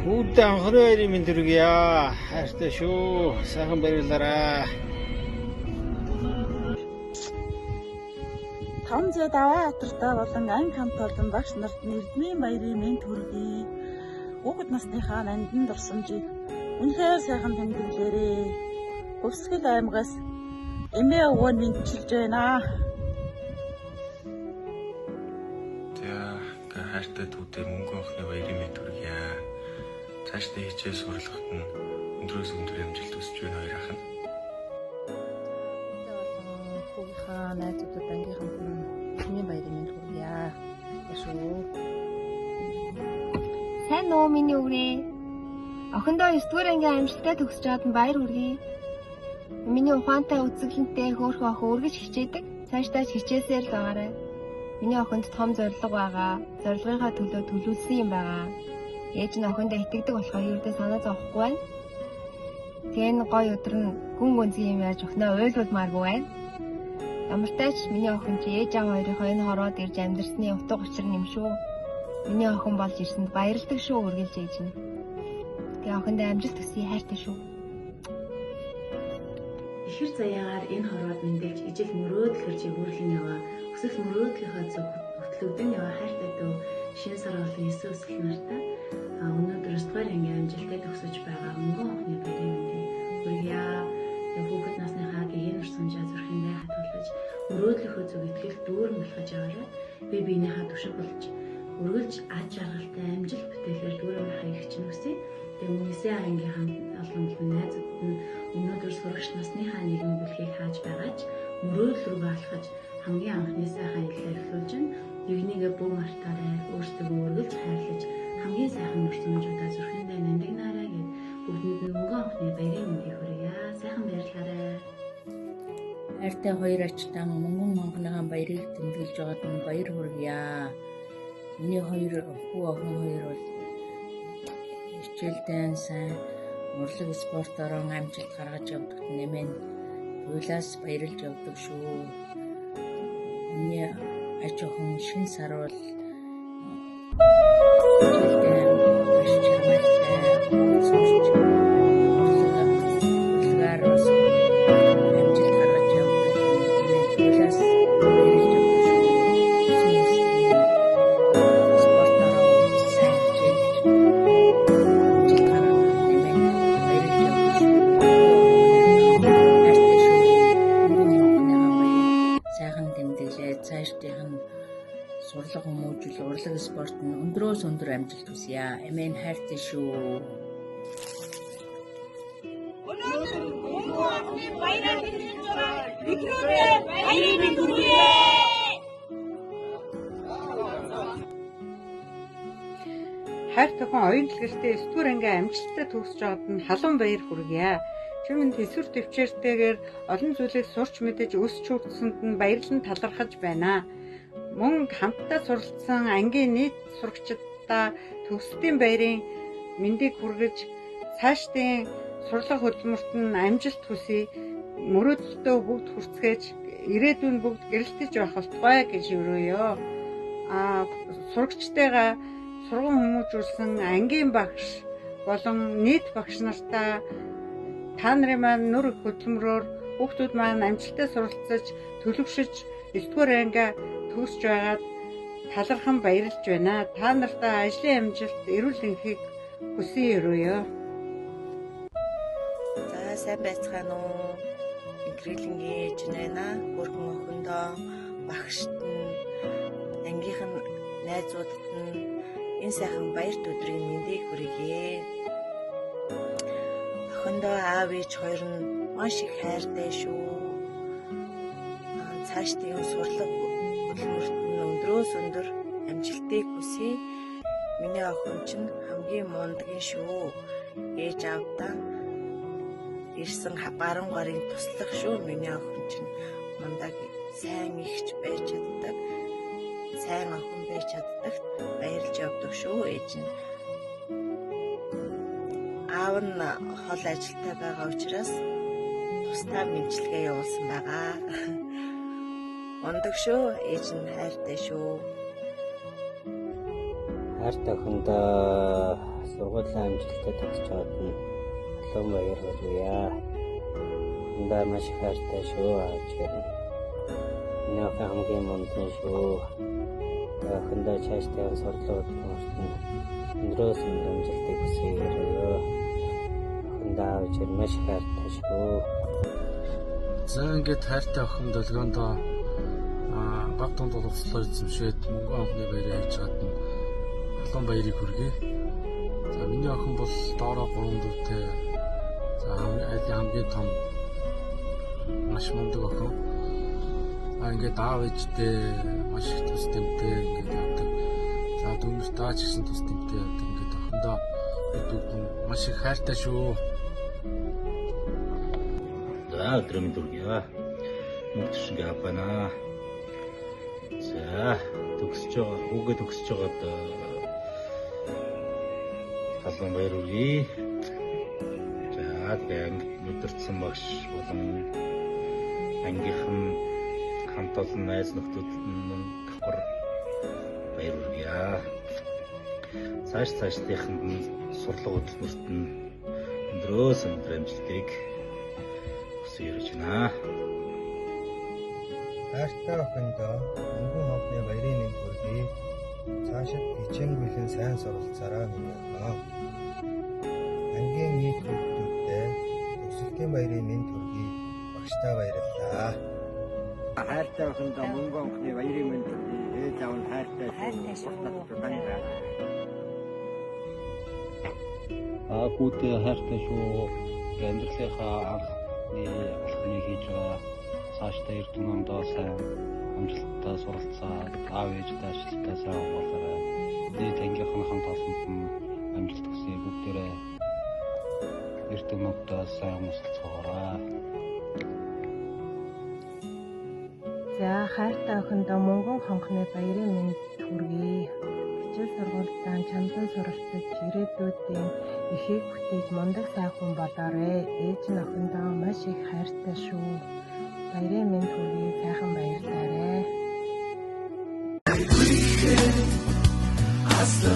Үүдээ анхны хоёрын мэнд хүргье. Хайртай шүү. Сайхан баярлалаа. 500 даваа хатартай болон анги хамт олон багш нарт эрдмийн баярын мэнд хүргэе. Хүүхэд насныхаа нандин дурсамжийг үнэхээр сайхан тэмдэглээрээ. Өвсгөл аймгаас эмээ өвгөө мэдчилж байна. За хайртай дүүдээ мөнгө анхны баярын мэнд хүргье. Цаашдаа хичээл сурлахад нь өндрөөс өндөр амжилт хүсэж байна хоёр ахна. Хүүгийнхаа найзуудад ангийнханд миний баярын мэнд хүргье. Яшуу. Сайн уу миний өвгөө. Охиндоо 9 дугаар ангийн амжилттай төгсөж чад нь баяр хүргэе. Миний ухаантай үзэсгэлэнтэй хөөрхөн охин үргэж хичээдэг. Цаашдаа хичээсээр л байгаарай. Миний охинд том зорилго байгаа. Зорилгынхаа төлөө төлөвлөсөн юм байгаа. Ээж нь охиндоо итгэдэг болохоор ердөө санаа зовхгүй байна. Тэгээ энэ гоё өдөр нь гүн гүнзгий юм яаж охиноо уйлуулмааргүй байна. Ямар ч тач миний охин чи ээж аав хоёрынхоо энэ хороод ирж амьдрсны утга учир юм шүү. Миний охин болж ирсэнд баярлдаг шүү үргэлж ээж нь. Тэгээ охиндоо амжилт хүсье хайртай шүү. Ихэр заяагаар энэ хорвоод мэндэлж ижил мөрөөдөл хөржиг үрлэн яваа. Өсөх мөрөөдлийнхөө зөв хөтлөгдөн яваа хайртай дөө шин сар олон Иесус нартай өнөөдөр 9 дугаар ангийн амжилттай төгсөж байгаа мөнгөн охины баярын мэндийг хүргье. Хүүхэд насныхаа гэгээн урсамжаа зүрхэндээ хатгалж мөрөөдлийнхөө зөв итгэл дүүрэн болохож яваарай. Би биенийхээ түшиг болж үргэлж аж аргалтай амжилт бүтээлээр дүүрэн байхыг хичнээн хүсье. Тэгээ мөнхсийн ангийнхан олон найзууд нь өнөөдөр сурагч насныхаа нийгэм бүлгийг хааж байгаач мөрөөдөл рүү алхаж хамгийн анхны сайхан илээр эхлүүлж нэгнийгээ бүх мартаарай өөрсдөө өргөлж хайрлаж хамгийн сайхан өрсөлдөөнүүдээ зүрхэндээ нандинаарай гэд бүгдэнд нь мөнгөн анхны баярын мэндийг хүргье. Сайхан баярлалаа. Хайртай хоёр ачтан мөнгөн анхныхаа баярыг тэмдэглэж байгаад нь баяр хүргье. Миний хоёр хүү охин хоёр бол хичээлдээ сайн урлаг спортоор амжилт гаргаж явдагт нэмэн туйлаас баярлж явдаг шүү. Миний аж охин шин сар бол сурлага хүмүүжил урлаг спорт нь өндрөөс өндөр амжилт хүсье. Амен хайртай шүү. Хайртай хүн оюун дэлгэртээ 9 дугаар ангийн амжилттай төгсөж байгаад нь халуун баяр хүргье. Чимэнд эсвэр төвчээртэйгээр олон зүйлийг сурч мэдэж өсч хүртсэнд нь баярлан талархаж байна. Мөн хамтдаа суралцсан ангийн нийт сурагчдаа төгсдийн баярын мэндийг хүргэж цаашдын сурлага хөдөлмөрт нь амжилт хүсье. Мөрөөдөлтөө бүгд хүртсгээж ирээдүйн бүгд гэрэлтэж байх болтугай гэж өрөөё. Сурагчтайгаа сургууль хүмүүжүүлсэн ангийн багш болон нийт багш нартаа та нарын маань нүр хөдөлмөрөөр хүүхдүүд маань амжилттай суралцаж төлөвшөж 9 дугаар анги төгсж байгаад талархан баярлж байна. Та нартаа ажлын амжилт, эрүүл энхийг хүсье өрөөё. За сайн байцгаана уу? Гэрэлэнгийн ээж байна. Хөрхөн охиндоо багшд нь ангийнхан найзуудад нь энэ сайхан баярт өдрийн мэндийг хүргье. Охиндоо аав ээж хоёр нь маш их хайртай шүү. Цаашдын сурлага хөдөлмөрт нь өндрөөс өндөр амжилтыг хүсье. Миний охин чинь хамгийн мундагын шүү. Ээж аавдаа ирсэн баруун гарын туслах шүү. Миний охин чинь мундаг сайн ихч байж чаддаг. Сайн охин байж чаддаг. Баярлж явдаг шүү ээж нь. Аав нь хол ажилтай байгаа учраас тусдаа мэдлэгээ явуулсан байгаа. Мундаг шүү, ээж нь хайртай шүү. Хайртай охиндоо сургуулийн амжилттай төгсч чад нь халуун баяр хүргье. Эндээ маш их хайртай шүү аавч гэрн. Миний охин хамгийн мундан шүү. Охиндоо цаашдаа сурлууд мөртөн өндрөөс амжилтыг хүсье. Охиндоо аавч гэрн маш их хайртай шүү. За ингээд хайртай охин долгиондоо баг тунд боловслоо эзэмшээд мөнгө анхны баярыг хийж чадна. Халуун баярыг хүргэе. За миний охин бол доороо 3 дүүтэй. За хамгийн том маш мундаг охин. Ингээд аав ээжтэй маш их тус тэмтэй ингээд явдаг. За дүүнэр даач гэсэн тус тэмтэй явдаг. Ингээд охиндоо дүүтэн маш их хайртай шүү. За өдрөмд үргье. Мөнхшиг апана. За төгсөж байгаа хүүгээ төгсөж байгаад халуун баяр хүргэе. За тэгээд мэдэрсэн багш болон ангийнхан хамт олон найз нөхдөд нь давхар баяр хүргэе. Цаашдынханд нь сурлага хөтөлбөрт нь өндрөөс өндөр амжилтыг хүсье гэж байна. Хайртай охиндоо мөнгөн ховны баярын мэнд хүргэе. Цаашид хичээнгүйлэн сайн суралцаарай минь аа. Ангийн нийт хүүхдүүдтэй төгсөлтийн баярын мэнд хүргэе. Багштай баярлалаа. Хайртай охиндоо мөнгөн ховны баярын мэнд хүргэе. Ээж аав нь хайртай шүү. Хүүтэй хайртай шүү. Амьдралынхаа анхны алхмыг хийж байгаа. Цаашдаа эрдэнэ ондоо сайн амжилттай суралцаад аав ээжтэй ажилтаа сайн болоорой. Дээд ангийнхан хамт олонд нь амжилт хүсье. Бүгдээрээ эрдэнэ ондоо сайн мөсөлцөөрэй. За хайртай охиндоо мөнгөн хонхны баярын мэнд хүргэе. Хичээл сургуультай чандан суралцаж ирээдүйдээ ихийг бүтээж мундаг сайн хүн болоорой. Ээж нь охиндоо маш их хайртай шүү. Баярын мэнд хүргэе. Сайхан баярлаарай. As the